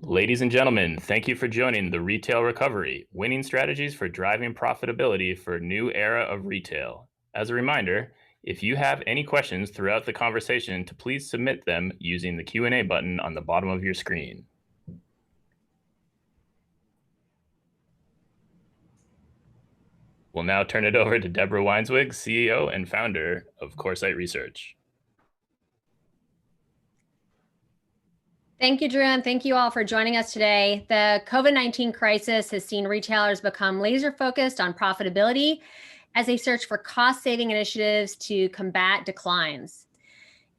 Ladies and gentlemen, thank you for joining the Retail Recovery, winning strategies for driving profitability for a new era of retail. As a reminder, if you have any questions throughout the conversation, to please submit them using the Q&A button on the bottom of your screen. We'll now turn it over to Deborah Weinswig, CEO and founder of Coresight Research. Thank you, Drew, and thank you all for joining us today. The COVID-19 crisis has seen retailers become laser focused on profitability as they search for cost-saving initiatives to combat declines.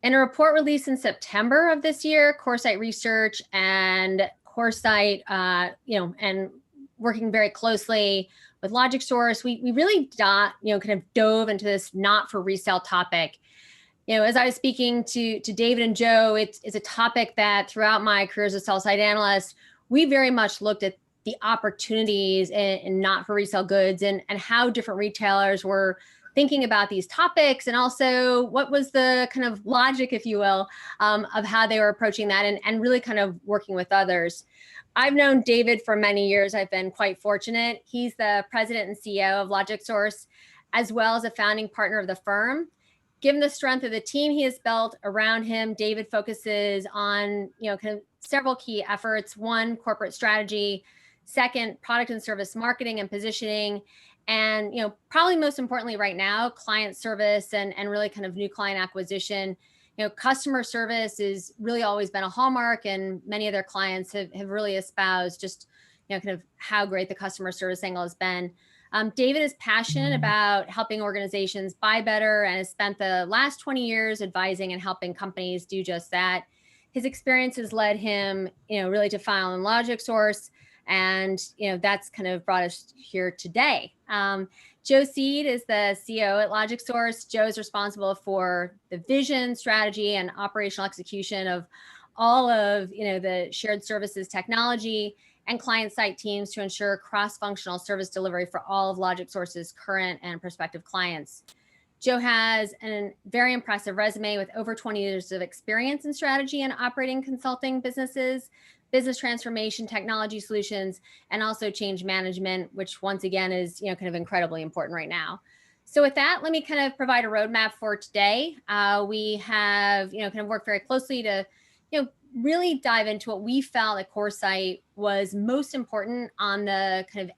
In a report released in September of this year, Coresight Research and Coresight, and working very closely with Logic Source, we really kind of dove into this not for resale topic. As I was speaking to David and Joe, it's a topic that throughout my career as a sell-side analyst, we very much looked at the opportunities in not for resale goods and how different retailers were thinking about these topics, and also what was the kind of logic, if you will, of how they were approaching that and really kind of working with others. I've known David for many years. I've been quite fortunate. He's the president and CEO of Logic Source, as well as a founding partner of the firm. Given the strength of the team he has built around him, David focuses on, kind of several key efforts. One, corporate strategy. Second, product and service marketing and positioning. And, probably most importantly right now, client service and really kind of new client acquisition. Customer service has really always been a hallmark, and many of their clients have really espoused just, kind of how great the customer service angle has been. David is passionate about helping organizations buy better and has spent the last 20 years advising and helping companies do just that. His experience has led him, really to file in Logic Source, and that's kind of brought us here today. Joe Seed is the CEO at Logic Source. Joe is responsible for the vision, strategy, and operational execution of all of the shared services technology and client site teams to ensure cross-functional service delivery for all of Logic Source's current and prospective clients. Joe has a very impressive resume with over 20 years of experience in strategy and operating consulting businesses, business transformation, technology solutions, and also change management, which once again is kind of incredibly important right now. So with that, let me kind of provide a roadmap for today. We have kind of worked very closely to really dive into what we felt at Coresight was most important on the kind of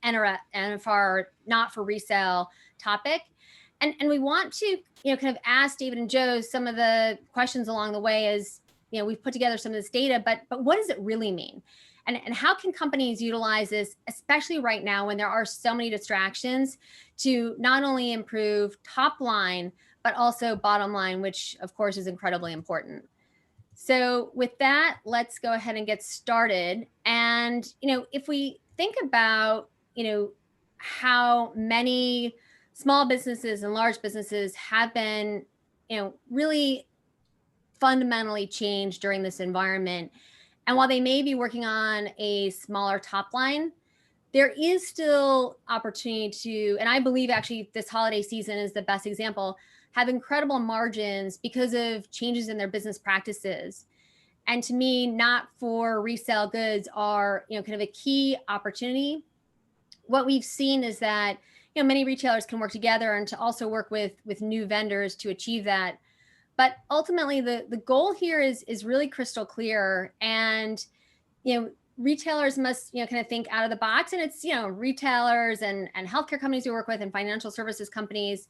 NFR, not for resale topic. And we want to, kind of ask David and Joe some of the questions along the way as, we've put together some of this data, but what does it really mean? And how can companies utilize this, especially right now when there are so many distractions, to not only improve top line, but also bottom line, which of course is incredibly important. So with that, let's go ahead and get started. And, if we think about, how many small businesses and large businesses have been, really fundamentally changed during this environment. And while they may be working on a smaller top line, there is still opportunity to, and I believe actually this holiday season is the best example, have incredible margins because of changes in their business practices. And to me, not for resale goods are, kind of a key opportunity. What we've seen is that, many retailers can work together and to also work with new vendors to achieve that. But ultimately, the goal here is really crystal clear. And, retailers must, kind of think out of the box. And it's, retailers and healthcare companies we work with and financial services companies.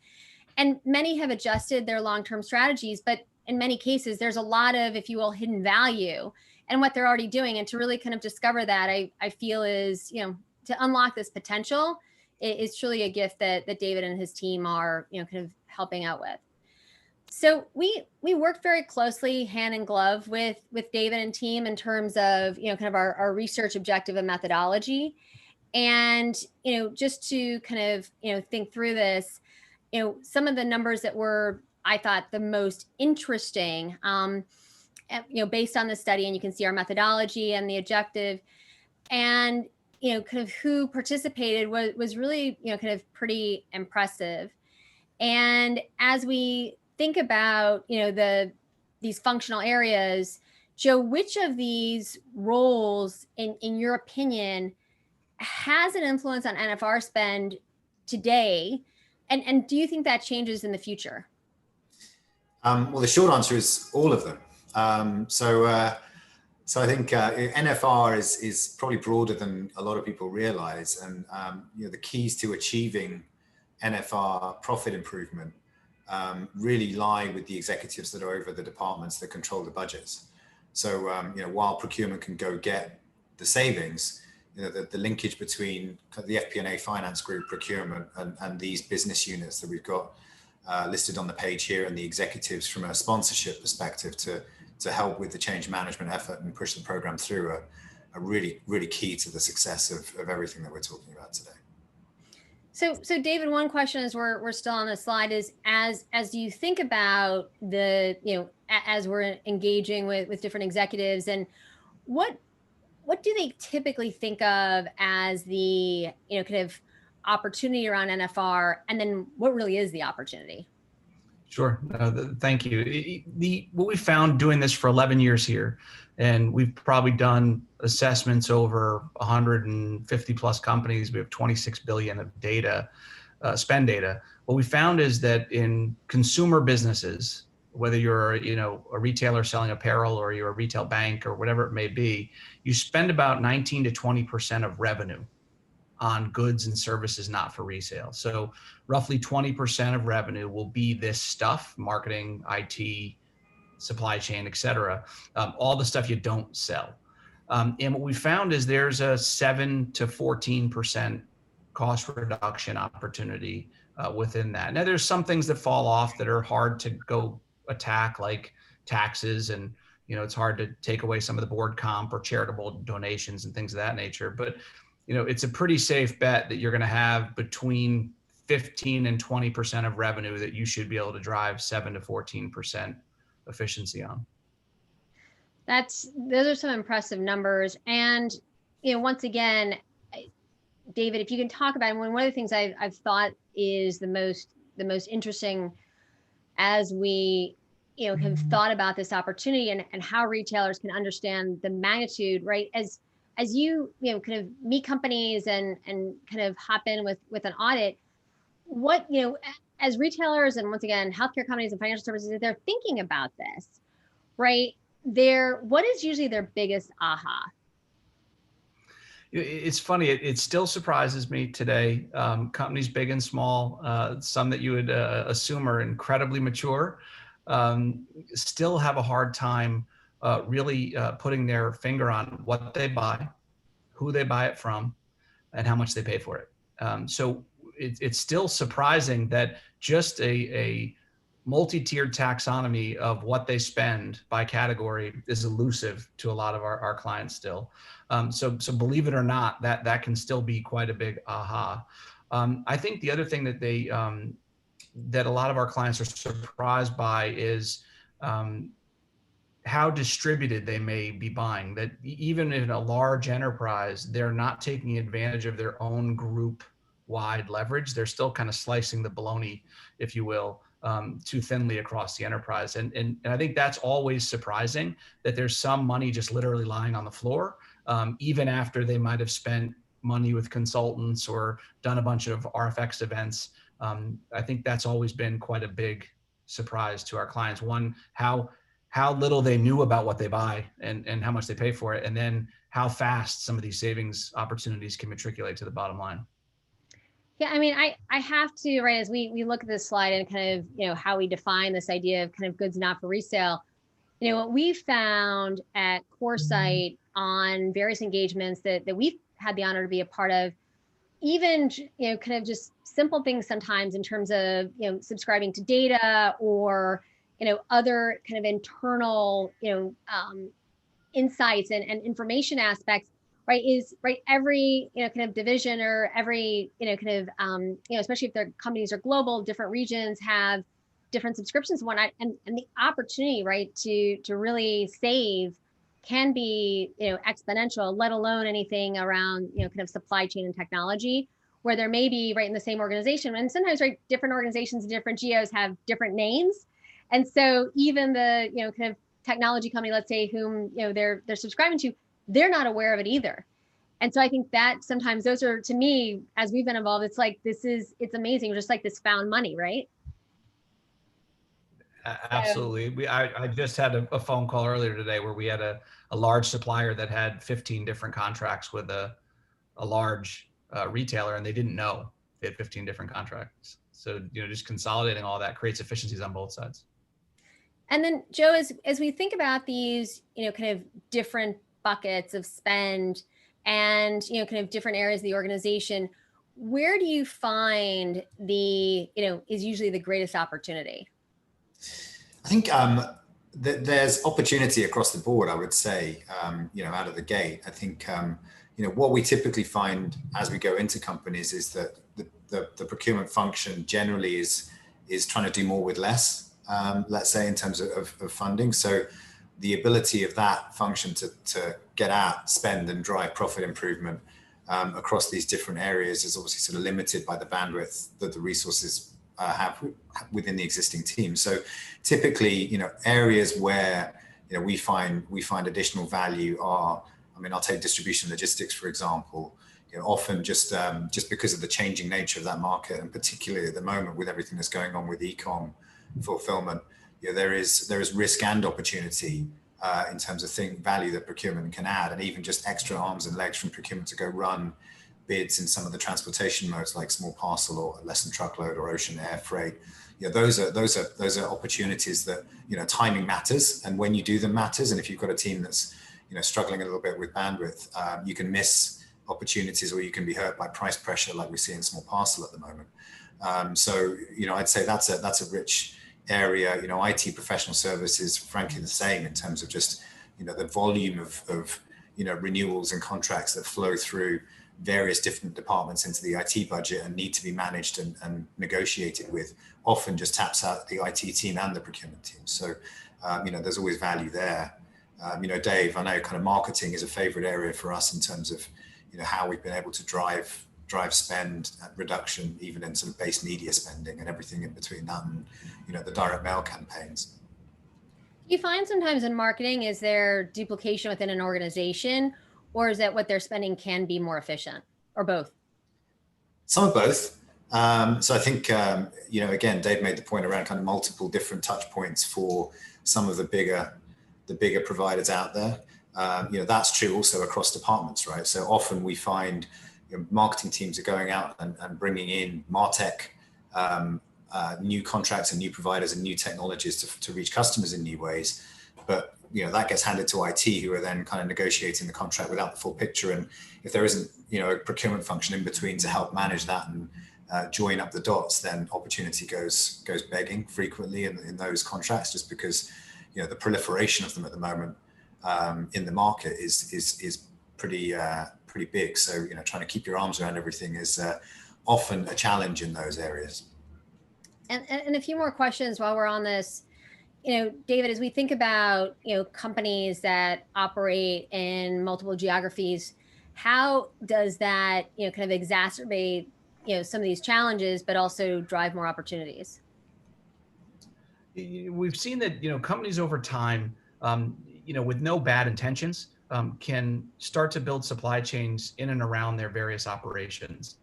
And many have adjusted their long-term strategies, but in many cases, there's a lot of, if you will, hidden value in what they're already doing. And to really kind of discover that, I feel is, to unlock this potential is truly a gift that David and his team are, kind of helping out with. So we worked very closely hand in glove with David and team in terms of, kind of our research objective and methodology. And, just to kind of, think through this, some of the numbers that were, I thought, the most interesting, based on the study, and you can see our methodology and the objective, and, kind of who participated was really, kind of pretty impressive. And as we think about, these functional areas, Joe, which of these roles, in your opinion, has an influence on NFR spend today? And do you think that changes in the future? Well, the short answer is all of them. So I think NFR is probably broader than a lot of people realize, and the keys to achieving NFR profit improvement really lie with the executives that are over the departments that control the budgets. So while procurement can go get the savings, the linkage between the FP&A finance group, procurement, and these business units that we've got listed on the page here, and the executives from a sponsorship perspective to help with the change management effort and push the program through are really, really key to the success of everything that we're talking about today. So David, one question as we're still on the slide is, as you think about the, as we're engaging with different executives, and what do they typically think of as the, kind of opportunity around NFR, and then what really is the opportunity? Sure. Thank you. What we found doing this for 11 years here, and we've probably done assessments over 150 plus companies. We have 26 billion of data, spend data. What we found is that in consumer businesses, whether you're a retailer selling apparel, or you're a retail bank, or whatever it may be, you spend about 19 to 20% of revenue on goods and services not for resale. So roughly 20% of revenue will be this stuff: marketing, IT, supply chain, et cetera, all the stuff you don't sell. And what we found is there's a 7 to 14% cost reduction opportunity within that. Now, there's some things that fall off that are hard to go attack, like taxes, and it's hard to take away some of the board comp or charitable donations and things of that nature. But it's a pretty safe bet that you're going to have between 15 and 20% of revenue that you should be able to drive 7 to 14% efficiency on. Those are some impressive numbers. And, once again, David, if you can talk about, one of the things I've thought is the most interesting as we, have thought about this opportunity and how retailers can understand the magnitude, right? As you kind of meet companies and kind of hop in with an audit, what, as retailers, and once again, healthcare companies and financial services, they're thinking about this, right? What is usually their biggest aha? It's funny. It still surprises me today. Companies big and small, some that you would assume are incredibly mature, still have a hard time really putting their finger on what they buy, who they buy it from, and how much they pay for it. So it's still surprising that just a multi-tiered taxonomy of what they spend by category is elusive to a lot of our clients still. So believe it or not, that can still be quite a big aha. I think the other thing that that a lot of our clients are surprised by is how distributed they may be buying. That even in a large enterprise, they're not taking advantage of their own group-wide leverage. They're still kind of slicing the bologna, if you will, too thinly across the enterprise. And I think that's always surprising, that there's some money just literally lying on the floor, even after they might have spent money with consultants or done a bunch of RFX events. I think that's always been quite a big surprise to our clients. One, how little they knew about what they buy and how much they pay for it, and then how fast some of these savings opportunities can matriculate to the bottom line. Yeah, I mean, I have to, right, as we look at this slide and kind of, how we define this idea of kind of goods not for resale, what we found at CoreSite on various engagements that we've had the honor to be a part of, even, kind of just simple things sometimes in terms of, subscribing to data or, other kind of internal, insights and information aspects, right, is right, every, kind of division or every, kind of, especially if their companies are global, different regions have different subscriptions and whatnot, and the opportunity, right, to really save can be, exponential, let alone anything around, kind of supply chain and technology, where there may be, right, in the same organization, and sometimes, right, different organizations, different geos have different names. And so even the, kind of technology company, let's say, whom they're subscribing to, they're not aware of it either. And so I think that sometimes those are, to me, as we've been involved, it's like, it's amazing, just like this found money, right? Absolutely. I just had a phone call earlier today where we had a large supplier that had 15 different contracts with a large retailer, and they didn't know they had 15 different contracts. So, just consolidating all that creates efficiencies on both sides. And then, Joe, as we think about these, kind of different buckets of spend and, kind of different areas of the organization, where do you find is usually the greatest opportunity? I think there's opportunity across the board, I would say, out of the gate. I think, what we typically find as we go into companies is that the procurement function generally is trying to do more with less, let's say, in terms of funding. So the ability of that function to get out, spend, and drive profit improvement across these different areas is obviously sort of limited by the bandwidth that the resources have within the existing team. So typically, areas where we find additional value are, I'll take distribution logistics, for example. Often just because of the changing nature of that market, and particularly at the moment with everything that's going on with e-com fulfillment, there is risk and opportunity in terms of value that procurement can add, and even just extra arms and legs from procurement to go run bids in some of the transportation modes like small parcel or less than truckload or ocean air freight. Those are opportunities that timing matters, and when you do them matters. And if you've got a team that's struggling a little bit with bandwidth, you can miss opportunities, or you can be hurt by price pressure like we see in small parcel at the moment. So I'd say that's a rich area. IT professional services, frankly, the same in terms of just the volume of renewals and contracts that flow through various different departments into the IT budget and need to be managed and negotiated with, often just taps out the IT team and the procurement team. So there's always value there. Dave, I know kind of marketing is a favorite area for us in terms of how we've been able to drive spend reduction, even in sort of base media spending and everything in between that and the direct mail campaigns. Do you find sometimes in marketing, is there duplication within an organization, or is that what they're spending can be more efficient, or both? Some of both. So I think again, Dave made the point around kind of multiple different touch points for some of the bigger providers out there. That's true also across departments, right? So often we find marketing teams are going out and bringing in MarTech, new contracts and new providers and new technologies to reach customers in new ways. But that gets handed to IT, who are then kind of negotiating the contract without the full picture. And if there isn't a procurement function in between to help manage that and join up the dots, then opportunity goes begging frequently in those contracts, just because the proliferation of them at the moment in the market is pretty big. So trying to keep your arms around everything is often a challenge in those areas. And a few more questions while we're on this. David, as we think about companies that operate in multiple geographies, how does that kind of exacerbate some of these challenges, but also drive more opportunities? We've seen that companies over time, with no bad intentions, can start to build supply chains in and around their various operations,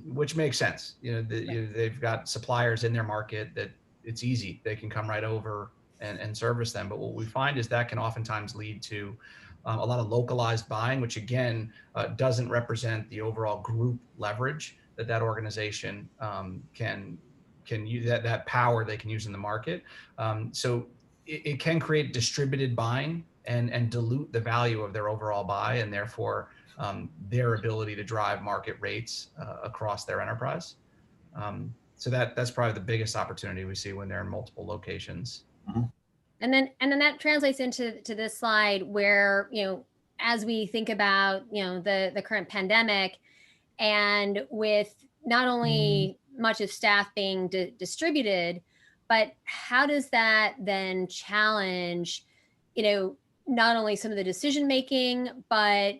which makes sense. They've got suppliers in their market that it's easy. They can come right over and service them. But what we find is that can oftentimes lead to a lot of localized buying, which again doesn't represent the overall group leverage that organization can use, that power they can use in the market. So it can create distributed buying and dilute the value of their overall buy, and therefore their ability to drive market rates across their enterprise. So that's probably the biggest opportunity we see when they're in multiple locations. Mm-hmm. And then that translates into this slide where, as we think about, the current pandemic, and with not only much of staff being distributed, but how does that then challenge, not only some of the decision making, but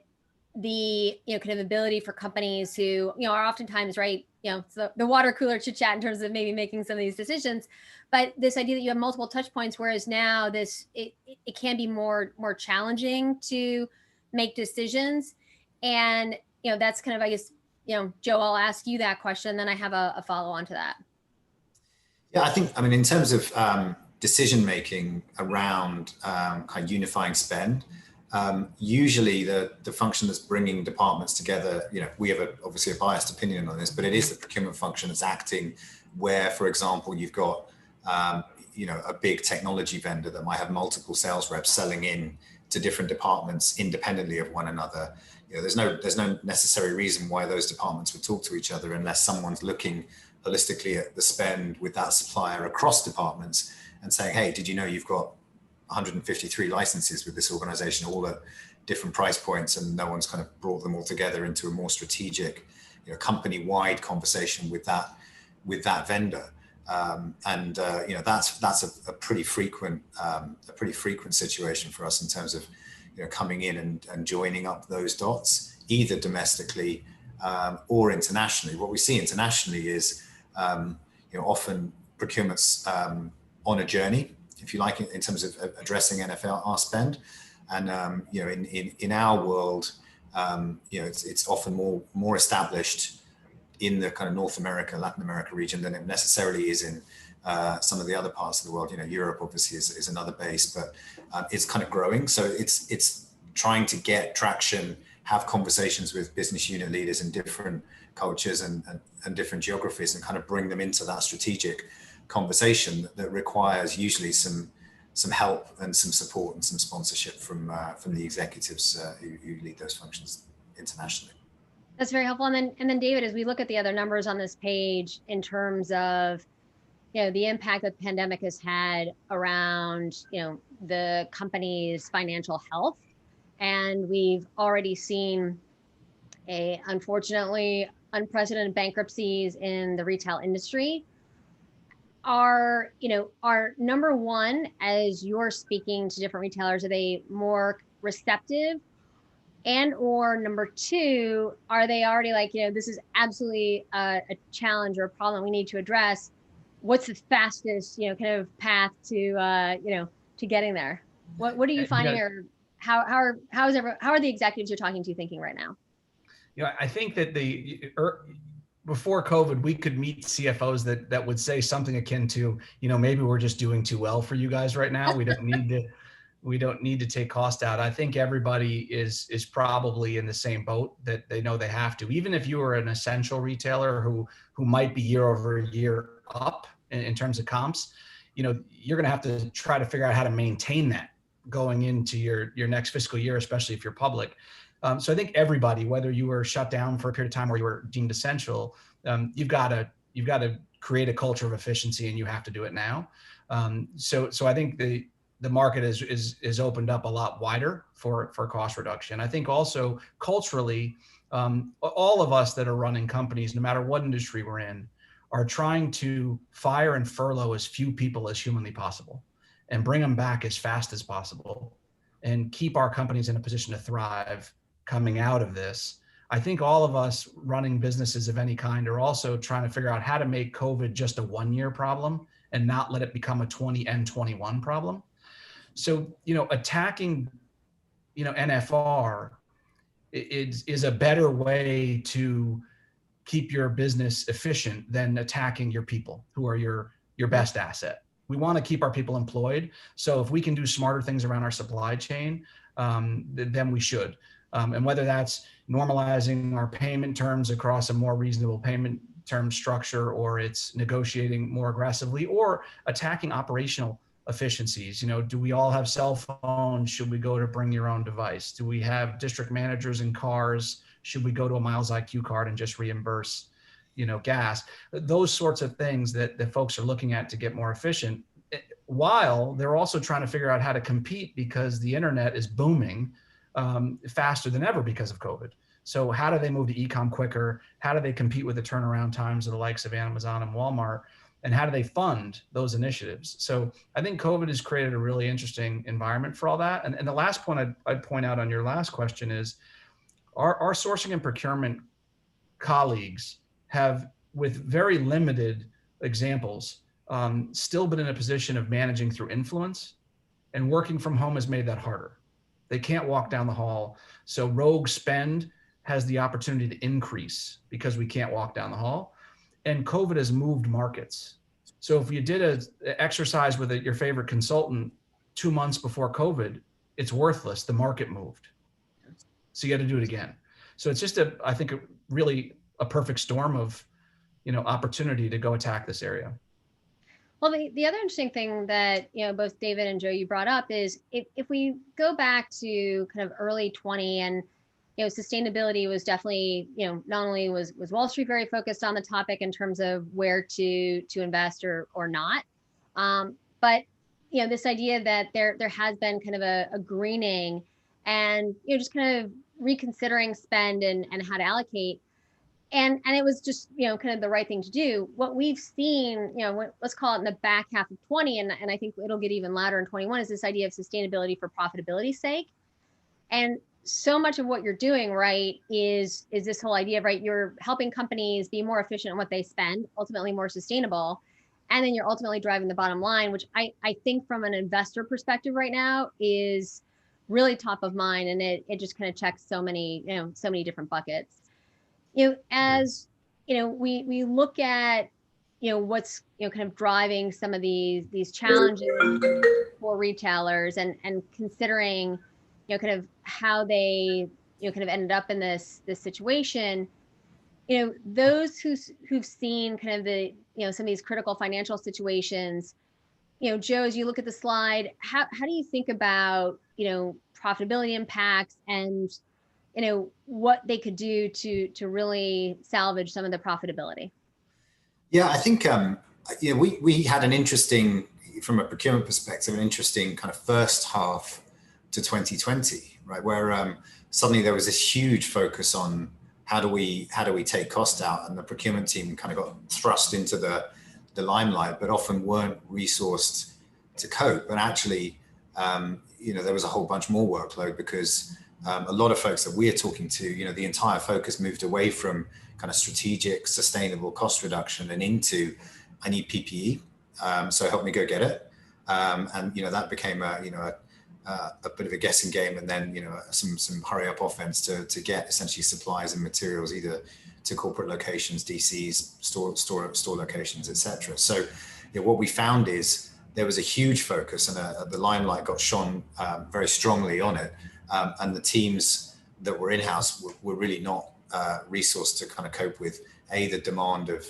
the kind of ability for companies who are oftentimes, right, it's the water cooler chit chat in terms of maybe making some of these decisions, but this idea that you have multiple touch points, whereas now it can be more challenging to make decisions. And that's kind of, I guess, Joe, I'll ask you that question, then I have a follow on to that. Yeah, I mean, in terms of decision making around kind of unifying spend, usually the function that's bringing departments together, we have obviously a biased opinion on this, but it is the procurement function that's acting where, for example, you've got a big technology vendor that might have multiple sales reps selling in to different departments independently of one another. There's no necessary reason why those departments would talk to each other unless someone's looking holistically at the spend with that supplier across departments and saying, hey, did you know you've got 153 licenses with this organization, all at different price points, and no one's kind of brought them all together into a more strategic, company-wide conversation with that vendor. That's a pretty frequent situation for us in terms of coming in and joining up those dots, either domestically or internationally. What we see internationally is often procurement's on a journey, if you like, in terms of addressing NFR spend. And in our world, it's often more established in the kind of North America, Latin America region than it necessarily is in some of the other parts of the world. Europe obviously is another base, but it's kind of growing. So it's trying to get traction, have conversations with business unit leaders in different cultures and different geographies, and kind of bring them into that strategic conversation that requires usually some help and some support and some sponsorship from the executives who lead those functions internationally. That's very helpful. And then David, as we look at the other numbers on this page in terms of the impact that the pandemic has had around the company's financial health, and we've already seen unfortunately unprecedented bankruptcies in the retail industry. Are number one, as you're speaking to different retailers, are they more receptive? And or number two, are they already like, this is absolutely a challenge or a problem we need to address? What's the fastest, kind of path to, to getting there? What are you finding, or how are the executives you're talking to thinking right now? I think that before COVID, we could meet CFOs that would say something akin to, maybe we're just doing too well for you guys right now. We don't need to take cost out. I think everybody is probably in the same boat, that they know they have to. Even if you are an essential retailer who might be year over year up in terms of comps, you're going to have to try to figure out how to maintain that going into your next fiscal year, especially if you're public. So I think everybody, whether you were shut down for a period of time or you were deemed essential, you've got to create a culture of efficiency, and you have to do it now. So I think the market is opened up a lot wider for cost reduction. I think also culturally, all of us that are running companies, no matter what industry we're in, are trying to fire and furlough as few people as humanly possible, and bring them back as fast as possible, and keep our companies in a position to thrive coming out of this. I think all of us running businesses of any kind are also trying to figure out how to make COVID just a 1-year problem and not let it become a 2021 problem. So, attacking, NFR is a better way to keep your business efficient than attacking your people, who are your best asset. We want to keep our people employed. So if we can do smarter things around our supply chain, then we should. And whether that's normalizing our payment terms across a more reasonable payment term structure, or it's negotiating more aggressively, or attacking operational efficiencies. Do we all have cell phones? Should we go to bring your own device? Do we have district managers in cars? Should we go to a Miles IQ card and just reimburse, gas? Those sorts of things that folks are looking at to get more efficient, while they're also trying to figure out how to compete, because the internet is booming faster than ever because of COVID. So how do they move to e-com quicker? How do they compete with the turnaround times of the likes of Amazon and Walmart? And how do they fund those initiatives? So I think COVID has created a really interesting environment for all that. And the last point I'd point out on your last question is, Our sourcing and procurement colleagues have, with very limited examples, still been in a position of managing through influence, and working from home has made that harder. They can't walk down the hall. So rogue spend has the opportunity to increase because we can't walk down the hall. And COVID has moved markets. So if you did an exercise with your favorite consultant 2 months before COVID, it's worthless. The market moved. So you got to do it again. So it's just I think really a perfect storm of, opportunity to go attack this area. Well, the other interesting thing that, both David and Joe, you brought up is if we go back to kind of early 20 and, sustainability was definitely, not only was Wall Street very focused on the topic in terms of where to invest or not, but, this idea that there has been kind of a greening and, just kind of reconsidering spend and how to allocate. And it was just, kind of the right thing to do. What we've seen, let's call it in the back half of 20, and I think it'll get even louder in 21, is this idea of sustainability for profitability's sake. And so much of what you're doing, right, is this whole idea of, right, you're helping companies be more efficient in what they spend, ultimately more sustainable. And then you're ultimately driving the bottom line, which I think from an investor perspective right now is really top of mind. And it just kind of checks so many different buckets. As we look at what's kind of driving some of these challenges for retailers and considering kind of how they kind of ended up in this situation. Those who've seen kind of the some of these critical financial situations. Joe, as you look at the slide, how do you think about profitability impacts and what they could do to really salvage some of the profitability? Yeah, I think we had an interesting, from a procurement perspective, an interesting kind of first half to 2020, right, where suddenly there was this huge focus on how do we take cost out, and the procurement team kind of got thrust into the limelight, but often weren't resourced to cope. And actually, there was a whole bunch more workload because a lot of folks that we're talking to, the entire focus moved away from kind of strategic, sustainable cost reduction and into, I need PPE, so help me go get it. And that became a bit of a guessing game, and then some hurry up offense to get essentially supplies and materials either to corporate locations, DCs, store locations, etc. So what we found is there was a huge focus, and the limelight got shone very strongly on it. And the teams that were in-house were really not resourced to kind of cope with the demand of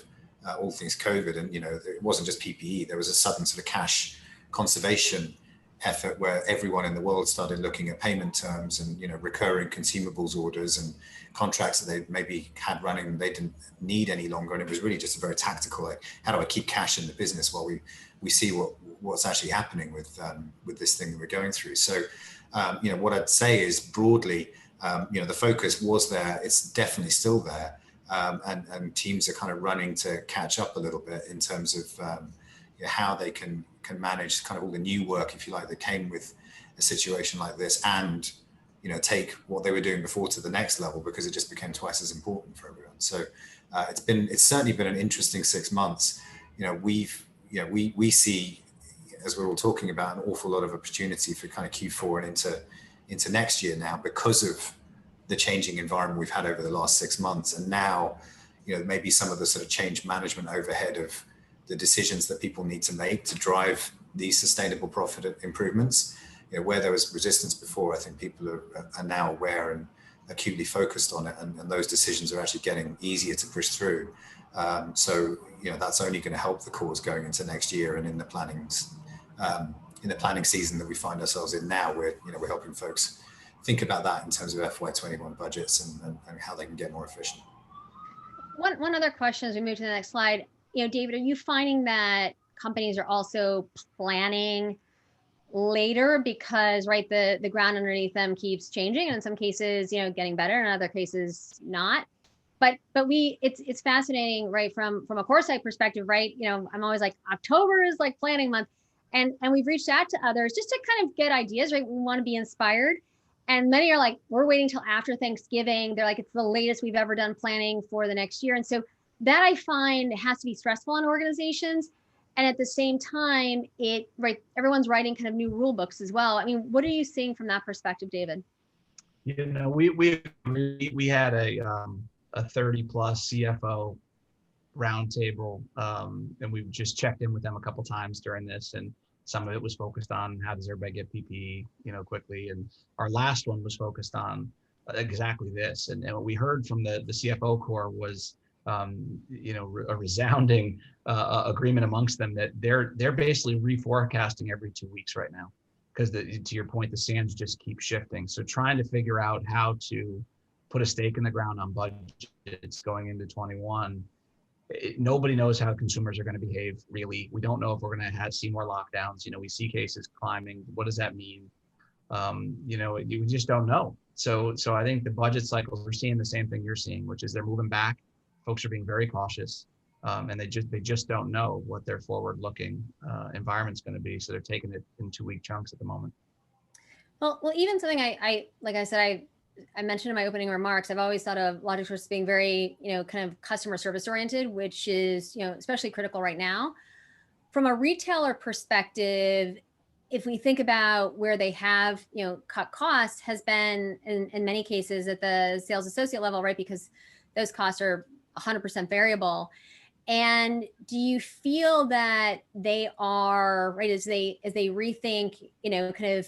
all things COVID. And, it wasn't just PPE. There was a sudden sort of cash conservation effort where everyone in the world started looking at payment terms and, recurring consumables orders and contracts that they maybe had running they didn't need any longer. And it was really just a very tactical, like, how do I keep cash in the business while we see what's actually happening with this thing that we're going through. So, what I'd say is broadly, the focus was there. It's definitely still there. And teams are kind of running to catch up a little bit in terms of how they can manage kind of all the new work, if you like, that came with a situation like this, and take what they were doing before to the next level, because it just became twice as important for everyone. So it's certainly been an interesting 6 months. We see, as we're all talking about, an awful lot of opportunity for kind of Q4 and into next year now, because of the changing environment we've had over the last 6 months. And now, maybe some of the sort of change management overhead of the decisions that people need to make to drive these sustainable profit improvements. Where there was resistance before, I think people are now aware and acutely focused on it, and those decisions are actually getting easier to push through. So that's only going to help the cause going into next year, and in the planning season that we find ourselves in now, we're helping folks think about that in terms of FY21 budgets and how they can get more efficient. One other question as we move to the next slide. David, are you finding that companies are also planning later because, right, the ground underneath them keeps changing, and in some cases, getting better, and in other cases not? But it's fascinating, right, from a foresight perspective, right? I'm always like, October is like planning month, and we've reached out to others just to kind of get ideas, right? We want to be inspired. And many are like, we're waiting till after Thanksgiving. They're like, it's the latest we've ever done planning for the next year. And so that I find has to be stressful on organizations. And at the same time, everyone's writing kind of new rule books as well. I mean, what are you seeing from that perspective, David? You know, we had a 30 plus CFO roundtable, and we just checked in with them a couple times during this, and some of it was focused on how does everybody get PPE, quickly, and our last one was focused on exactly this. And what we heard from the CFO core was, a resounding agreement amongst them that they're basically reforecasting every 2 weeks right now, because to your point, the sands just keep shifting. So trying to figure out how to put a stake in the ground on budgets going into 21. Nobody knows how consumers are going to behave, really. We don't know if we're going to see more lockdowns. We see cases climbing. What does that mean? We just don't know. So I think the budget cycles, we're seeing the same thing you're seeing, which is they're moving back. Folks are being very cautious, and they just don't know what their forward-looking environment's going to be. So they're taking it in 2-week chunks at the moment. Well, even something I like I said, I mentioned in my opening remarks, I've always thought of LogicSource being very, kind of customer service oriented, which is, especially critical right now. From a retailer perspective, if we think about where they have, cut costs, has been in many cases at the sales associate level, right? Because those costs are 100% variable. And do you feel that they are, right, as they rethink, kind of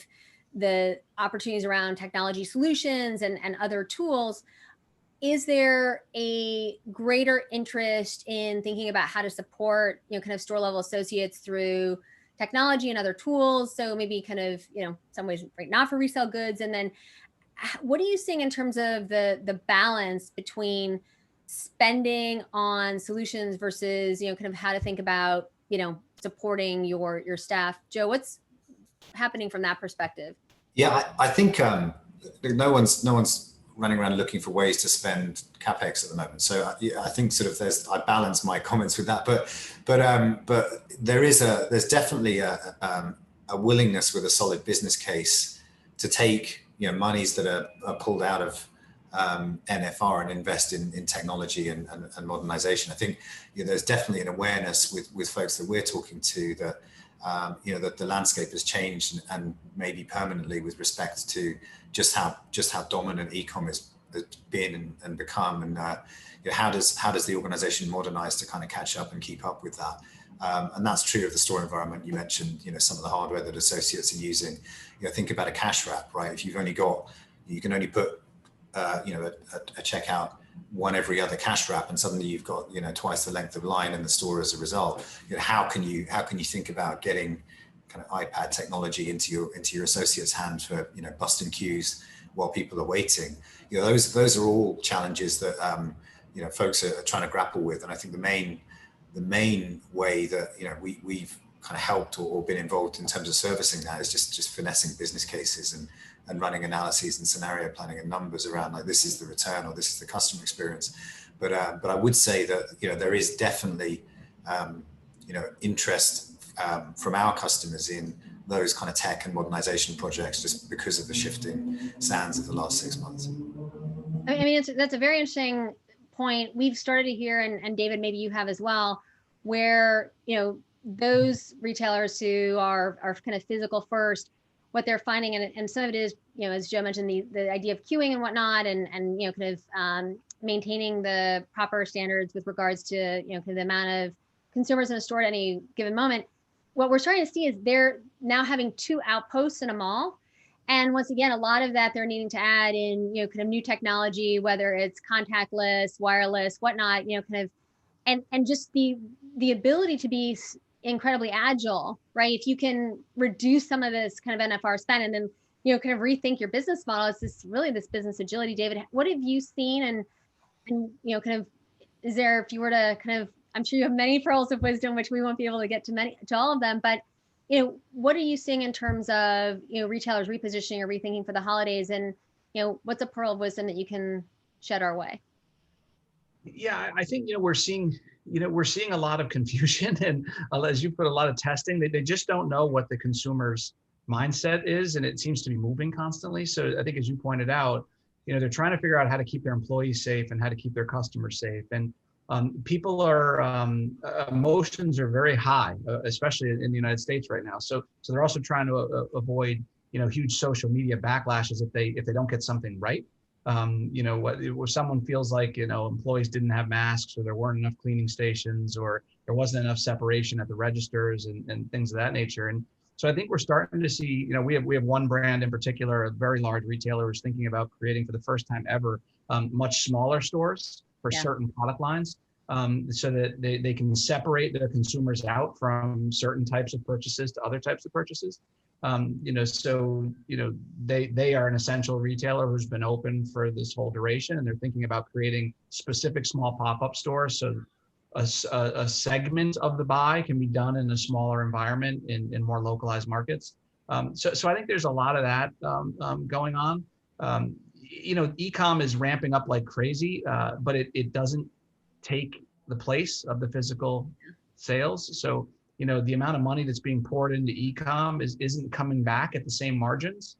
the opportunities around technology solutions and other tools, is there a greater interest in thinking about how to support, kind of store level associates through technology and other tools? So maybe kind of, some ways, right, not for resale goods. And then what are you seeing in terms of the balance between spending on solutions versus, kind of how to think about, supporting your staff? Joe, what's happening from that perspective? Yeah, I think no one's running around looking for ways to spend capex at the moment. So I think sort of I balance my comments with that, but there's definitely a willingness with a solid business case to take monies that are pulled out of NFR and invest in technology and modernization. I think there's definitely an awareness with folks that we're talking to that that the landscape has changed and maybe permanently with respect to just how dominant e-commerce has been and become, and how does the organization modernize to kind of catch up and keep up with that. And that's true of the store environment. You mentioned some of the hardware that associates are using. Think about a cash wrap, right? If you can only put a checkout one every other cash wrap, and suddenly you've got twice the length of line in the store as a result. How can you think about getting kind of iPad technology into your associates' hands for busting queues while people are waiting? Those are all challenges that folks are trying to grapple with. And I think the main way that we've kind of helped or been involved in terms of servicing that is just finessing business cases and running analyses and scenario planning and numbers around, like, this is the return or this is the customer experience. But I would say that there is definitely interest from our customers in those kind of tech and modernization projects, just because of the shifting sands of the last 6 months. I mean, that's a very interesting point. We've started to hear, and David, maybe you have as well, where those retailers who are kind of physical first, what they're finding, and some of it is, as Joe mentioned, the idea of queuing and whatnot, and kind of maintaining the proper standards with regards to kind of the amount of consumers in a store at any given moment. What we're starting to see is they're now having 2 outposts in a mall. And once again, a lot of that they're needing to add in, kind of new technology, whether it's contactless, wireless, whatnot, kind of, and just the ability to be incredibly agile, right? If you can reduce some of this kind of NFR spend and then, kind of rethink your business model, it's this business agility. David, what have you seen? And kind of, is there, if you were to kind of, I'm sure you have many pearls of wisdom, which we won't be able to get to all of them, but what are you seeing in terms of, retailers repositioning or rethinking for the holidays? And, what's a pearl of wisdom that you can shed our way? Yeah, I think, we're seeing a lot of confusion and, as you put, a lot of testing. They just don't know what the consumers mindset is, and it seems to be moving constantly. So I think, as you pointed out, they're trying to figure out how to keep their employees safe and how to keep their customers safe. And people are emotions are very high, especially in the United States right now. So they're also trying to avoid huge social media backlashes if they don't get something right. Where someone feels like employees didn't have masks, or there weren't enough cleaning stations, or there wasn't enough separation at the registers, and things of that nature. And so I think we're starting to see, we have one brand in particular, a very large retailer, who's thinking about creating for the first time ever much smaller stores for certain product lines, so that they can separate their consumers out from certain types of purchases to other types of purchases. They are an essential retailer who's been open for this whole duration, and they're thinking about creating specific small pop-up stores, so a segment of the buy can be done in a smaller environment in more localized markets. So I think there's a lot of that going on. E-com is ramping up like crazy, but it doesn't take the place of the physical sales. So the amount of money that's being poured into e-com isn't coming back at the same margins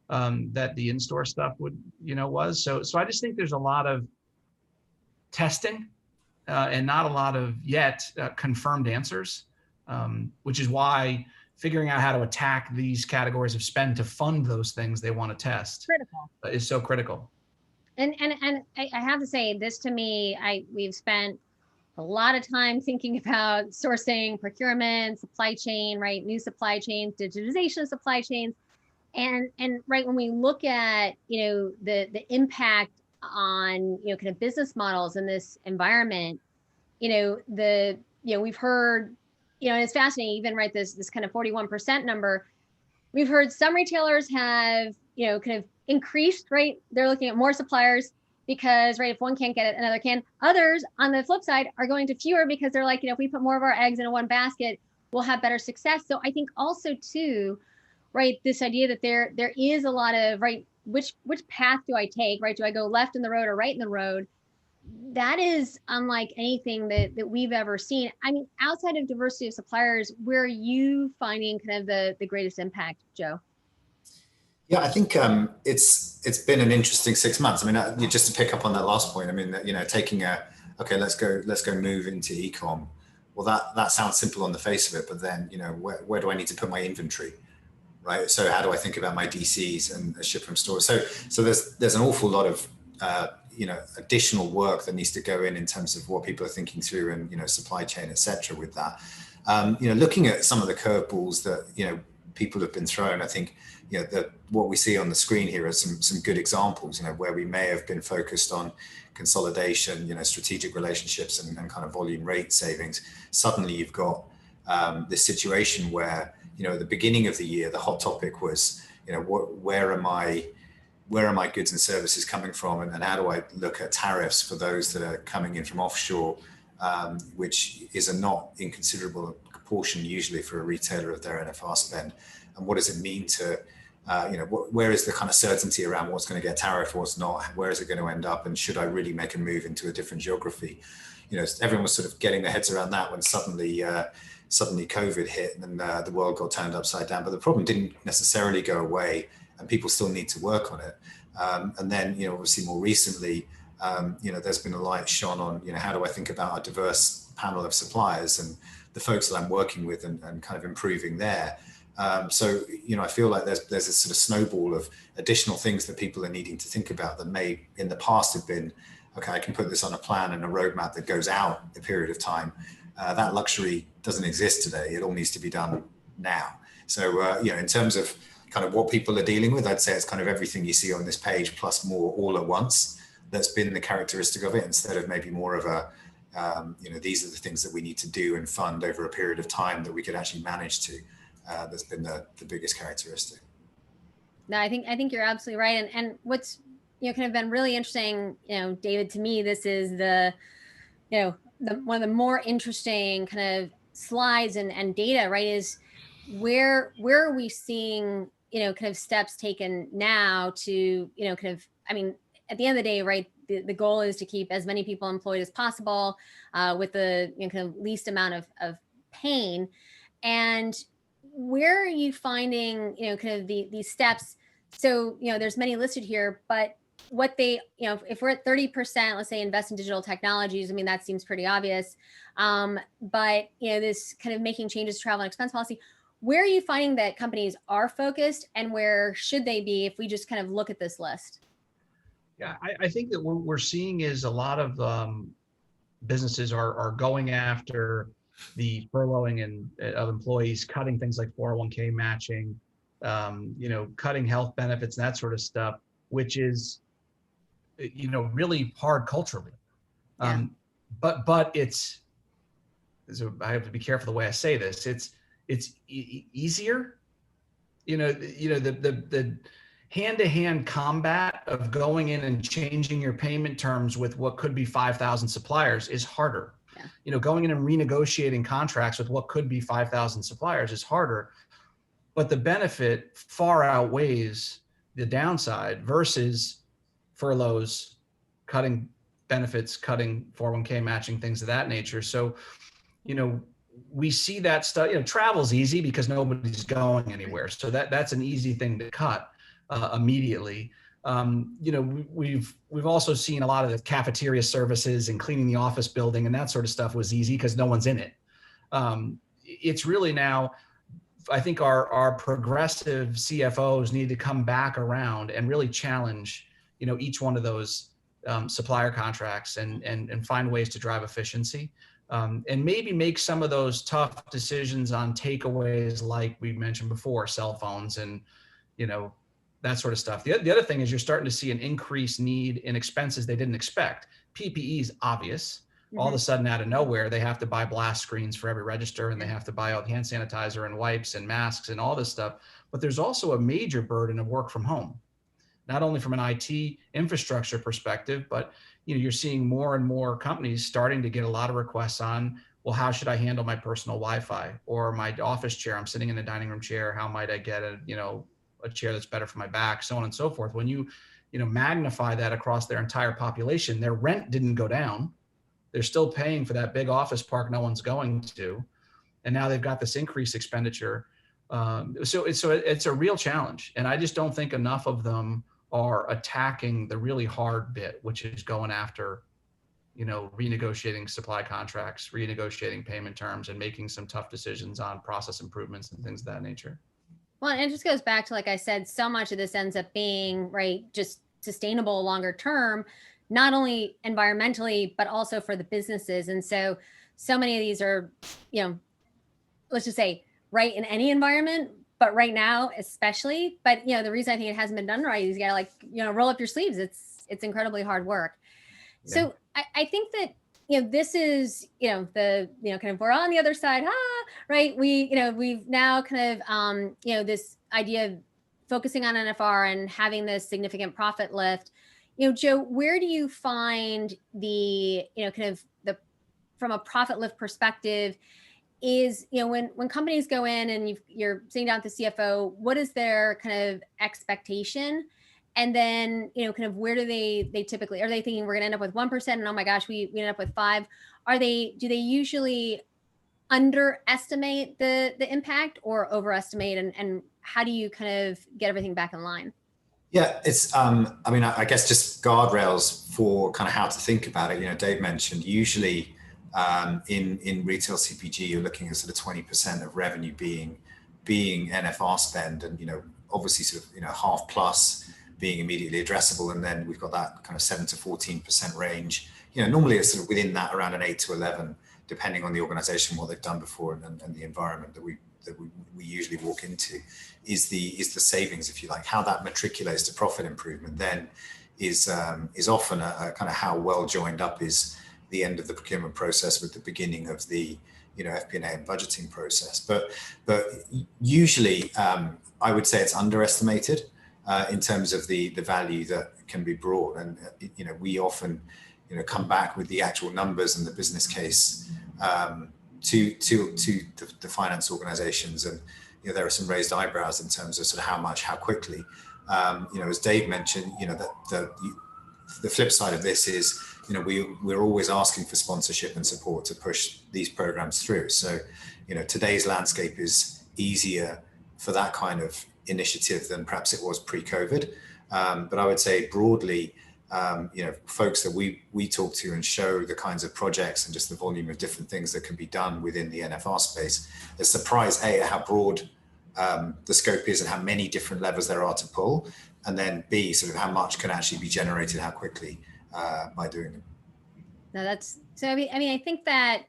that the in-store stuff was. So I just think there's a lot of testing and not a lot of yet confirmed answers, which is why figuring out how to attack these categories of spend to fund those things they want to test is so critical. And I have to say, this to me, we've spent a lot of time thinking about sourcing, procurement, supply chain, right? New supply chains, digitization of supply chains. And right, when we look at, the impact on, kind of business models in this environment, we've heard, and it's fascinating, even right, this kind of 41% number, we've heard some retailers have, kind of increased, right? They're looking at more suppliers because, right, if one can't get it, another can. Others, on the flip side, are going to fewer because they're like, if we put more of our eggs in one basket, we'll have better success. So I think also too, right, this idea that there is a lot of, right, which path do I take, right? Do I go left in the road or right in the road? That is unlike anything that we've ever seen. I mean, outside of diversity of suppliers, where are you finding kind of the greatest impact, Joe? Yeah, I think it's been an interesting 6 months. I mean, just to pick up on that last point, I mean, taking let's go move into e-com. Well, that sounds simple on the face of it, but then where do I need to put my inventory, right? So how do I think about my DCs and ship from stores? So there's an awful lot of additional work that needs to go in terms of what people are thinking through, and supply chain, etc. With that, looking at some of the curveballs that people have been thrown, I think what we see on the screen here are some good examples, where we may have been focused on consolidation, strategic relationships, and kind of volume rate savings. Suddenly you've got this situation where at the beginning of the year the hot topic was where are my goods and services coming from, and how do I look at tariffs for those that are coming in from offshore, which is a not inconsiderable proportion usually for a retailer of their NFR spend. And what does it mean to where is the kind of certainty around what's going to get tariffed, what's not, where is it going to end up, and should I really make a move into a different geography? Everyone was sort of getting their heads around that when suddenly COVID hit and the world got turned upside down. But the problem didn't necessarily go away, and people still need to work on it. And then obviously more recently, there's been a light shone on how do I think about a diverse panel of suppliers and the folks that I'm working with, and kind of improving there. So I feel like there's a sort of snowball of additional things that people are needing to think about that may in the past have been, okay, I can put this on a plan and a roadmap that goes out a period of time. That luxury doesn't exist today. It all needs to be done now. So in terms of kind of what people are dealing with, I'd say it's kind of everything you see on this page plus more all at once. That's been the characteristic of it, instead of maybe more of a these are the things that we need to do and fund over a period of time that we could actually manage to. That's been the biggest characteristic. No, I think you're absolutely right. And what's kind of been really interesting, David, to me, this is the one of the more interesting kind of slides and data, right? Is where are we seeing kind of steps taken now to kind of, I mean, at the end of the day, right, the goal is to keep as many people employed as possible with the kind of least amount of pain. And where are you finding, kind of these steps? So, there's many listed here, but what they, if we're at 30%, let's say invest in digital technologies, I mean, that seems pretty obvious. But, this kind of making changes to travel and expense policy, where are you finding that companies are focused and where should they be if we just kind of look at this list? Yeah, I think that what we're seeing is a lot of businesses are going after the furloughing of employees, cutting things like 401k matching, cutting health benefits and that sort of stuff, which is, really hard culturally. Yeah. But so I have to be careful the way I say this. It's easier, the hand-to-hand combat of going in and changing your payment terms with what could be 5,000 suppliers is harder. Yeah. Going in and renegotiating contracts with what could be 5,000 suppliers is harder, but the benefit far outweighs the downside versus furloughs, cutting benefits, cutting 401k matching, things of that nature. So, we see that stuff. Travel's easy because nobody's going anywhere, so that's an easy thing to cut immediately. We've also seen a lot of the cafeteria services and cleaning the office building and that sort of stuff was easy because no one's in it. It's really now, I think our progressive CFOs need to come back around and really challenge, each one of those supplier contracts and find ways to drive efficiency. And maybe make some of those tough decisions on takeaways, like we mentioned before, cell phones and, that sort of stuff. The other thing is you're starting to see an increased need in expenses they didn't expect. PPE is obvious. Mm-hmm. All of a sudden, out of nowhere, they have to buy blast screens for every register, and they have to buy all hand sanitizer and wipes and masks and all this stuff. But there's also a major burden of work from home, not only from an IT infrastructure perspective, but you're seeing more and more companies starting to get a lot of requests on, well, how should I handle my personal Wi-Fi or my office chair? I'm sitting in a dining room chair. How might I get a chair that's better for my back, so on and so forth. When you magnify that across their entire population, their rent didn't go down. They're still paying for that big office park no one's going to, and now they've got this increased expenditure. So it's a real challenge, and I just don't think enough of them are attacking the really hard bit, which is going after, renegotiating supply contracts, renegotiating payment terms, and making some tough decisions on process improvements and things of that nature. Well, and it just goes back to, like I said, so much of this ends up being, right, just sustainable longer term, not only environmentally, but also for the businesses. And so many of these are, let's just say right in any environment, but right now especially. But, the reason I think it hasn't been done right is you gotta, roll up your sleeves. It's incredibly hard work. Yeah. So I think that, this is, the, kind of, we're on the other side, right? We've now kind of, this idea of focusing on NFR and having this significant profit lift. Joe, where do you find the, kind of from a profit lift perspective is, when companies go in and you're sitting down with the CFO, what is their kind of expectation? And then, kind of where do they typically, are they thinking we're going to end up with 1% and oh my gosh, we end up with 5? Do they usually underestimate the impact or overestimate? And how do you kind of get everything back in line? Yeah, it's, I guess just guardrails for kind of how to think about it. Dave mentioned usually in retail CPG, you're looking at sort of 20% of revenue being NFR spend, and, obviously sort of, half plus being immediately addressable. And then we've got that kind of 7 to 14% range. Normally it's sort of within that, around an 8 to 11, depending on the organization, what they've done before and the environment that we usually walk into, is the savings, if you like. How that matriculates to profit improvement then is often a kind of how well joined up is the end of the procurement process with the beginning of the FP&A and budgeting process. But usually I would say it's underestimated in terms of the value that can be brought, and we often come back with the actual numbers and the business case to the finance organizations, and there are some raised eyebrows in terms of sort of how much, how quickly. As Dave mentioned, that the flip side of this is we're always asking for sponsorship and support to push these programs through. So today's landscape is easier for that kind of initiative than perhaps it was pre-COVID. But I would say broadly, folks that we talk to and show the kinds of projects and just the volume of different things that can be done within the NFR space, they're surprised, A, at how broad the scope is and how many different levers there are to pull, and then B, sort of how much can actually be generated, how quickly by doing them. No, that's so. I mean, I think that,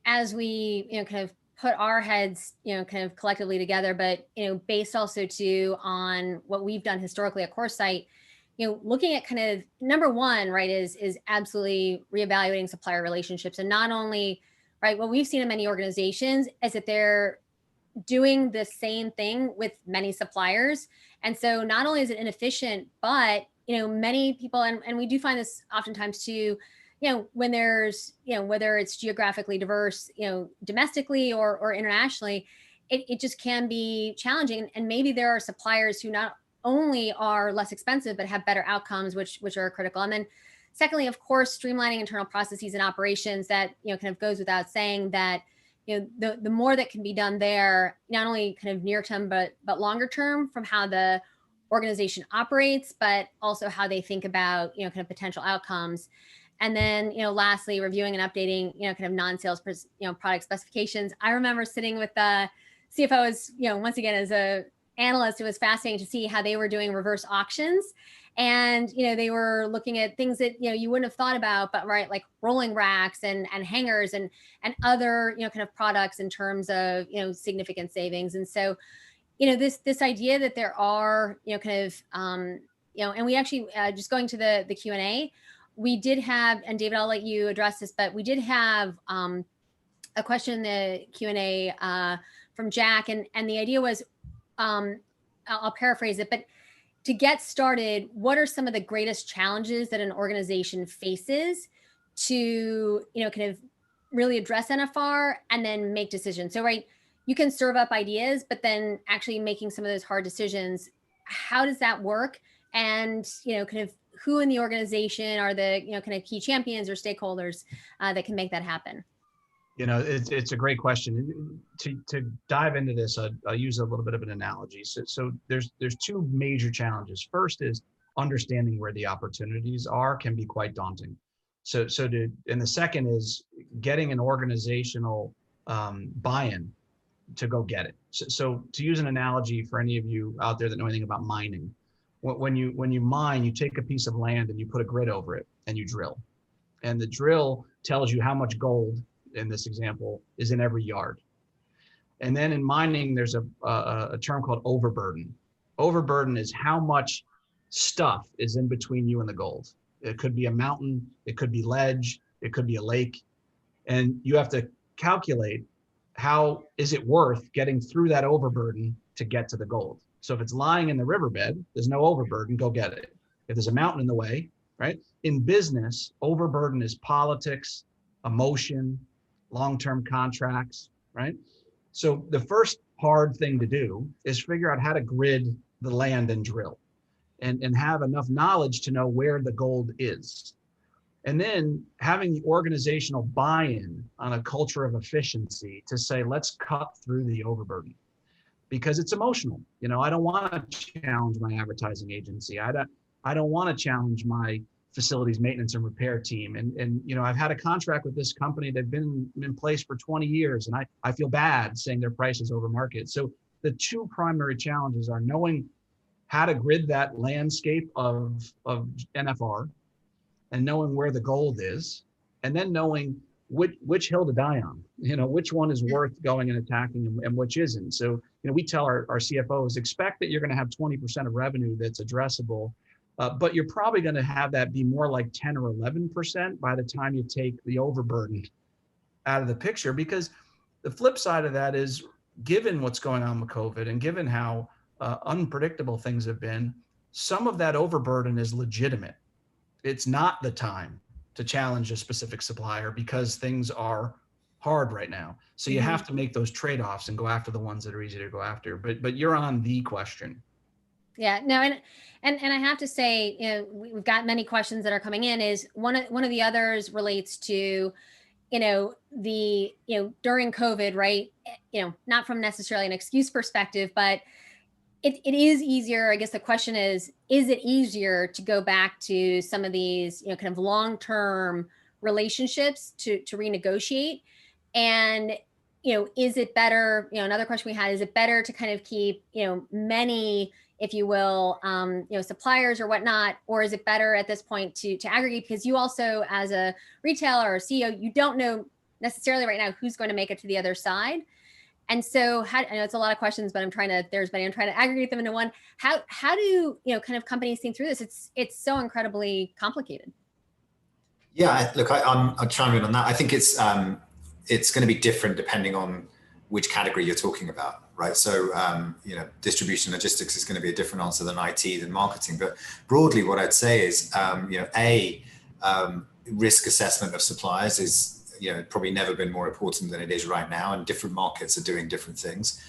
as we, kind of put our heads, kind of collectively together, but, based also too on what we've done historically at CoreSite, looking at kind of number one, right, is absolutely reevaluating supplier relationships. And not only, right, what we've seen in many organizations is that they're doing the same thing with many suppliers. And so not only is it inefficient, but, many people, and we do find this oftentimes too, when there's, whether it's geographically diverse, domestically or internationally, it just can be challenging. And maybe there are suppliers who not only are less expensive, but have better outcomes, which are critical. And then secondly, of course, streamlining internal processes and operations, that, kind of goes without saying that, the more that can be done there, not only kind of near term, but longer term, from how the organization operates, but also how they think about, kind of potential outcomes. And then, lastly, reviewing and updating, kind of non-sales, product specifications. I remember sitting with the CFOs, once again, as a analyst, it was fascinating to see how they were doing reverse auctions. And, they were looking at things that, you wouldn't have thought about, but right, like rolling racks and hangers and other, kind of products in terms of, significant savings. And so, this idea that there are, kind of, and we actually, just going to the Q&A, we did have, and David, I'll let you address this, but we did have a question in the Q&A from Jack. And the idea was, I'll paraphrase it, but to get started, what are some of the greatest challenges that an organization faces to, kind of really address NFR and then make decisions? So, right, you can serve up ideas, but then actually making some of those hard decisions, how does that work? And, kind of who in the organization are the, kind of key champions or stakeholders that can make that happen? It's a great question. To dive into this, I'll use a little bit of an analogy. So there's two major challenges. First is understanding where the opportunities are can be quite daunting. And the second is getting an organizational buy-in to go get it. So to use an analogy for any of you out there that know anything about mining, when you mine, you take a piece of land and you put a grid over it and you drill. And the drill tells you how much gold, in this example, is in every yard. And then in mining, there's a term called overburden. Overburden is how much stuff is in between you and the gold. It could be a mountain, it could be ledge, it could be a lake. And you have to calculate, how is it worth getting through that overburden to get to the gold? So if it's lying in the riverbed, there's no overburden, go get it. If there's a mountain in the way, right? In business, overburden is politics, emotion, long-term contracts, right? So the first hard thing to do is figure out how to grid the land and drill and have enough knowledge to know where the gold is. And then having the organizational buy-in on a culture of efficiency to say, let's cut through the overburden, because it's emotional. I don't want to challenge my advertising agency. I don't want to challenge my facilities maintenance and repair team. And I've had a contract with this company. They've been in place for 20 years. And I feel bad saying their price is over market. So the two primary challenges are knowing how to grid that landscape of NFR and knowing where the gold is, and then knowing which hill to die on, which one is worth going and attacking and which isn't. So, we tell our CFOs, expect that you're going to have 20% of revenue that's addressable, but you're probably going to have that be more like 10 or 11% by the time you take the overburden out of the picture. Because the flip side of that is, given what's going on with COVID and given how unpredictable things have been, some of that overburden is legitimate. It's not the time to challenge a specific supplier because things are hard right now. So you have to make those trade-offs and go after the ones that are easy to go after. But you're on the question. Yeah, no, and I have to say, we've got many questions that are coming in. Is one of the others relates to, during COVID, right? Not from necessarily an excuse perspective, but it is easier. I guess the question is it easier to go back to some of these, kind of long-term relationships to renegotiate? And, is it better, another question we had, is it better to kind of keep, many, if you will, suppliers or whatnot, or is it better at this point to aggregate? Because you also, as a retailer or CEO, you don't know necessarily right now who's going to make it to the other side. And so I know it's a lot of questions, but I'm trying to aggregate them into one. How do, kind of companies think through this? It's so incredibly complicated. Yeah, look, I'll chime in on that. I think it's going to be different depending on which category you're talking about, right? So, distribution logistics is going to be a different answer than IT, than marketing. But broadly, what I'd say is, risk assessment of suppliers is, probably never been more important than it is right now. And different markets are doing different things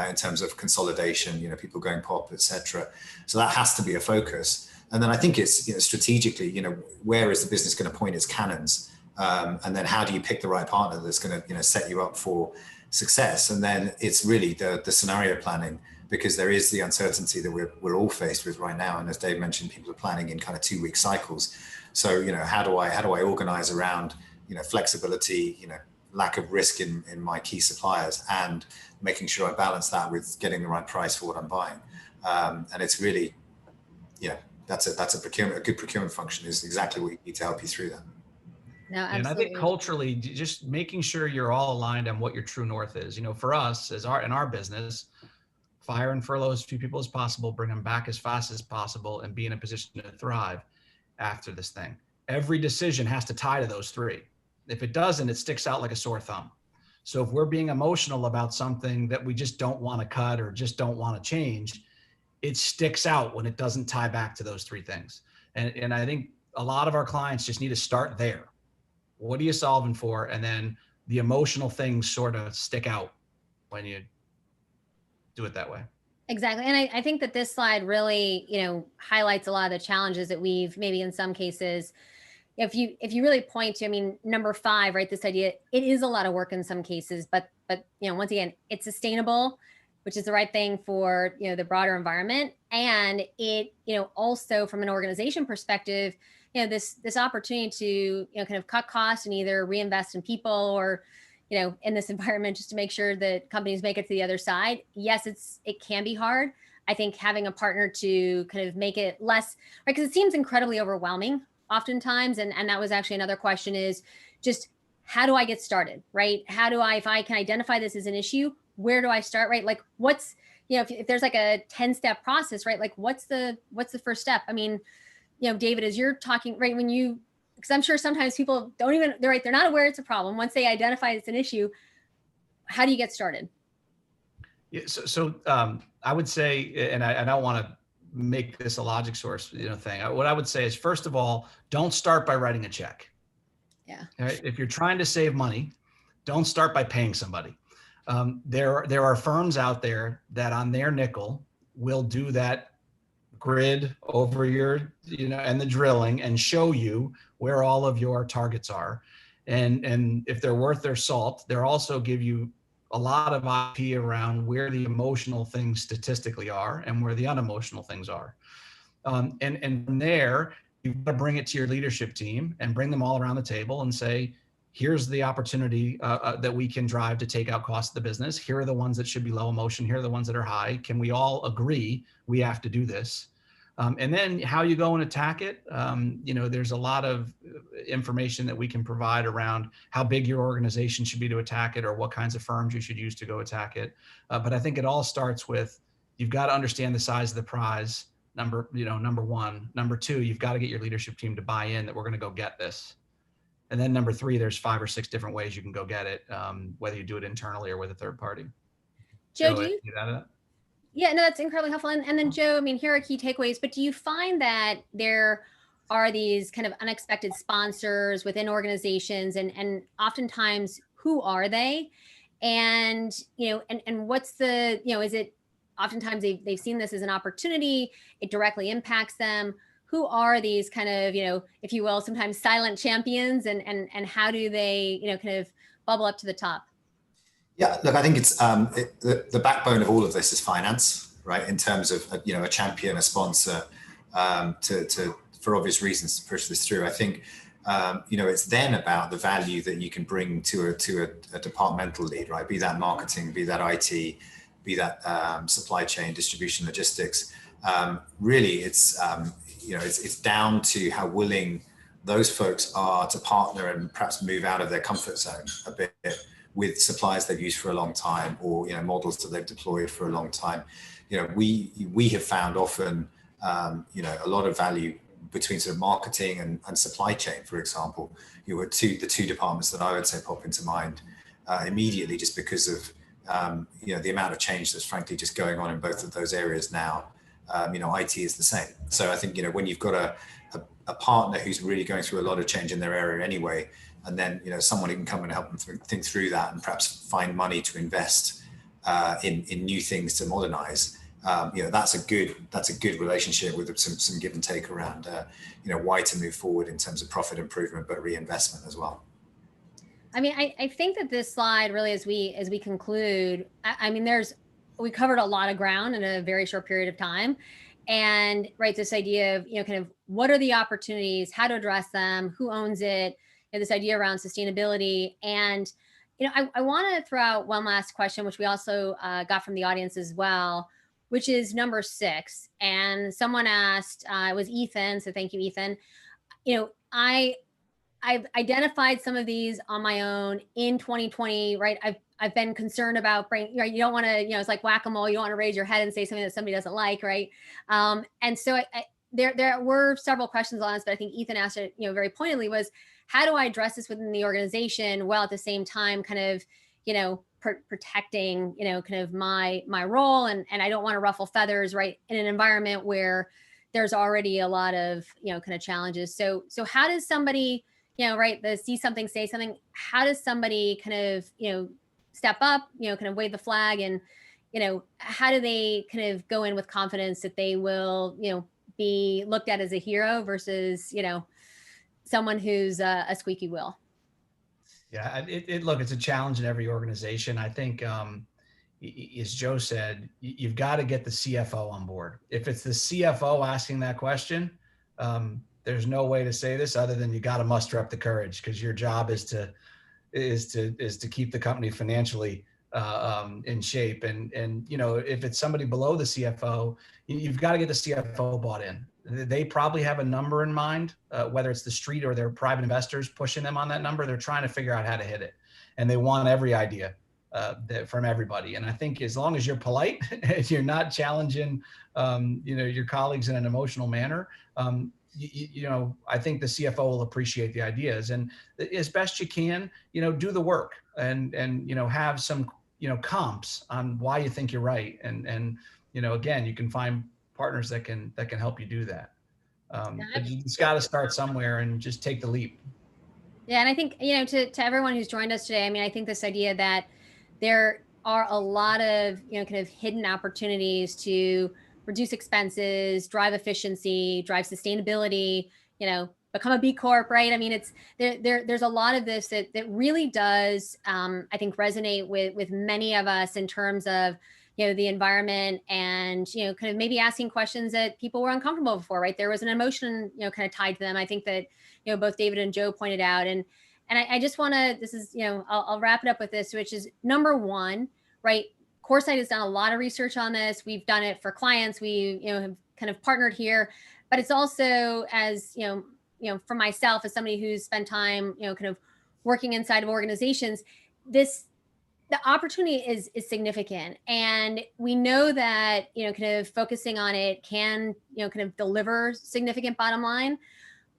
in terms of consolidation, people going pop, et cetera. So that has to be a focus. And then I think it's, strategically, where is the business going to point its cannons? And then how do you pick the right partner that's going to, set you up for success? And then it's really the scenario planning, because there is the uncertainty that we're all faced with right now. And as Dave mentioned, people are planning in kind of 2-week cycles. So, how do I organize around, flexibility, lack of risk in my key suppliers, and making sure I balance that with getting the right price for what I'm buying. And it's really, that's a good procurement function is exactly what you need to help you through that. No, absolutely. And I think culturally, just making sure you're all aligned on what your true north is. For us, in our business, fire and furlough as few people as possible, bring them back as fast as possible, and be in a position to thrive after this thing. Every decision has to tie to those three. If it doesn't, it sticks out like a sore thumb. So if we're being emotional about something that we just don't want to cut or just don't want to change, it sticks out when it doesn't tie back to those three things. And I think a lot of our clients just need to start there. What are you solving for? And then the emotional things sort of stick out when you do it that way. Exactly. And I think that this slide really, highlights a lot of the challenges that we've maybe in some cases, if you really point to, number 5, right, this idea, it is a lot of work in some cases, but once again, it's sustainable, which is the right thing for, the broader environment. And it, also from an organization perspective, this opportunity to, kind of cut costs and either reinvest in people or, in this environment, just to make sure that companies make it to the other side. Yes, it can be hard. I think having a partner to kind of make it less, right, because it seems incredibly overwhelming oftentimes. And that was actually another question, is just, how do I get started, right? If I can identify this as an issue, where do I start, right? Like what's, if there's like a 10-step process, right? Like what's the first step? David, as you're talking, right, because I'm sure sometimes people they're not aware it's a problem. Once they identify it's an issue, how do you get started? Yeah, so I would say, and I don't want to make this a logic source, thing. What I would say is, first of all, don't start by writing a check. Yeah. Right? If you're trying to save money, don't start by paying somebody. There are firms out there that on their nickel will do that grid over your, and the drilling, and show you where all of your targets are. And if they're worth their salt, they'll also give you a lot of IP around where the emotional things statistically are and where the unemotional things are. And from there, you've got to bring it to your leadership team and bring them all around the table and say, here's the opportunity that we can drive to take out costs of the business. Here are the ones that should be low emotion. Here are the ones that are high. Can we all agree we have to do this? And then how you go and attack it, there's a lot of information that we can provide around how big your organization should be to attack it, or what kinds of firms you should use to go attack it. But I think it all starts with, you've got to understand the size of the prize, number one. Number 2, you've got to get your leadership team to buy in that we're going to go get this. And then number 3, there's 5 or 6 different ways you can go get it, whether you do it internally or with a third party. Joe, do you get out of that? Yeah, no, that's incredibly helpful. And then Joe, here are key takeaways, but do you find that there are these kind of unexpected sponsors within organizations, and oftentimes who are they? And, and what's the, is it oftentimes they've seen this as an opportunity, it directly impacts them. who are these kind of, if you will, sometimes silent champions, and how do they, kind of bubble up to the top? Yeah, look, I think it's the backbone of all of this is finance, right? In terms of a champion, a sponsor, to for obvious reasons to push this through. I think it's then about the value that you can bring to a departmental lead, right? Be that marketing, be that IT, be that supply chain, distribution, logistics. Really, it's down to how willing those folks are to partner and perhaps move out of their comfort zone a bit with suppliers they've used for a long time, or models that they've deployed for a long time. We have found often a lot of value between sort of marketing and supply chain, for example. The two departments that I would say pop into mind immediately, just because of the amount of change that's frankly just going on in both of those areas now. IT is the same. So I think when you've got a partner who's really going through a lot of change in their area anyway, and then someone who can come and help them think through that and perhaps find money to invest in new things to modernize. That's a good relationship with some give and take around why to move forward in terms of profit improvement, but reinvestment as well. I mean, I think that this slide really, as we conclude, we covered a lot of ground in a very short period of time. And right, this idea of, kind of what are the opportunities, how to address them, who owns it, this idea around sustainability. And, I want to throw out one last question, which we also got from the audience as well, which is number 6. And someone asked, it was Ethan. So thank you, Ethan. I've identified some of these on my own in 2020, right? I've been concerned about right? You don't want to, it's like whack-a-mole. You don't want to raise your head and say something that somebody doesn't like, right? And so there were several questions on this, but I think Ethan asked it, very pointedly, was how do I address this within the organization while at the same time kind of, protecting, kind of my role, and I don't want to ruffle feathers, right? In an environment where there's already a lot of, kind of challenges. So how does somebody, right, the see something, say something, how does somebody kind of, step up, kind of wave the flag, and, how do they kind of go in with confidence that they will, be looked at as a hero versus, someone who's a squeaky wheel? Yeah, look, it's a challenge in every organization. I think, as Joe said, you've got to get the CFO on board. If it's the CFO asking that question, there's no way to say this other than you got to muster up the courage, because your job is to keep the company financially in shape. And if it's somebody below the CFO, you've got to get the CFO bought in. They probably have a number in mind, whether it's the street or their private investors pushing them on that number. They're trying to figure out how to hit it, and they want every idea from everybody. And I think as long as you're polite, if you're not challenging, your colleagues in an emotional manner, I think the CFO will appreciate the ideas, and as best you can, do the work and have some, comps on why you think you're right. And again, you can find partners that can help you do that. But you just got to start somewhere and just take the leap. Yeah. And I think, to everyone who's joined us today, I think this idea that there are a lot of, kind of hidden opportunities to reduce expenses, drive efficiency, drive sustainability, become a B Corp, right? It's there's a lot of this that really does, I think, resonate with many of us in terms of, the environment, and, kind of maybe asking questions that people were uncomfortable before, right? There was an emotion, kind of tied to them. I think that, both David and Joe pointed out. And I just want to, this is, I'll wrap it up with this, which is number 1, right? CoreSite has done a lot of research on this. We've done it for clients. We, have kind of partnered here, but it's also, as, for myself, as somebody who's spent time, kind of working inside of organizations, the opportunity is significant. And we know that, kind of focusing on it can, kind of deliver significant bottom line,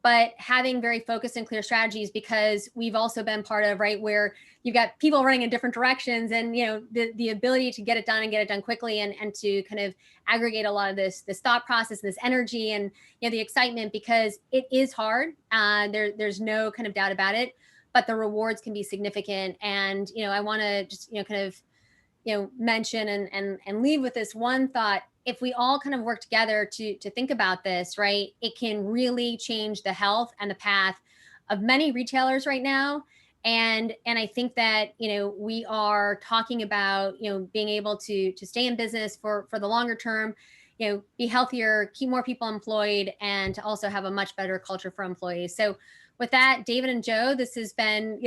but having very focused and clear strategies, because we've also been part of, right, where you've got people running in different directions, and, the ability to get it done and get it done quickly, and to kind of aggregate a lot of this thought process, this energy, and, the excitement, because it is hard. There's no kind of doubt about it, but the rewards can be significant. And, I want to just, kind of, mention and leave with this one thought. if we all kind of work together to think about this, right, it can really change the health and the path of many retailers right now. And I think that, we are talking about, being able to stay in business for the longer term, be healthier, keep more people employed, and to also have a much better culture for employees. So with that, David and Joe, this has been,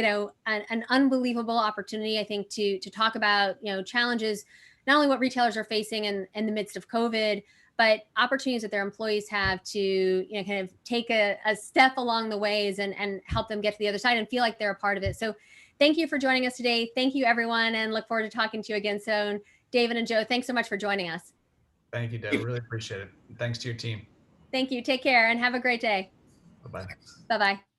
an unbelievable opportunity, I think, to talk about, challenges, not only what retailers are facing in the midst of COVID, but opportunities that their employees have to, kind of take a step along the ways and help them get to the other side and feel like they're a part of it. So thank you for joining us today. Thank you, everyone, and look forward to talking to you again soon. David and Joe, thanks so much for joining us. Thank you, Deb. Really appreciate it. Thanks to your team. Thank you. Take care and have a great day. Bye-bye. Bye-bye.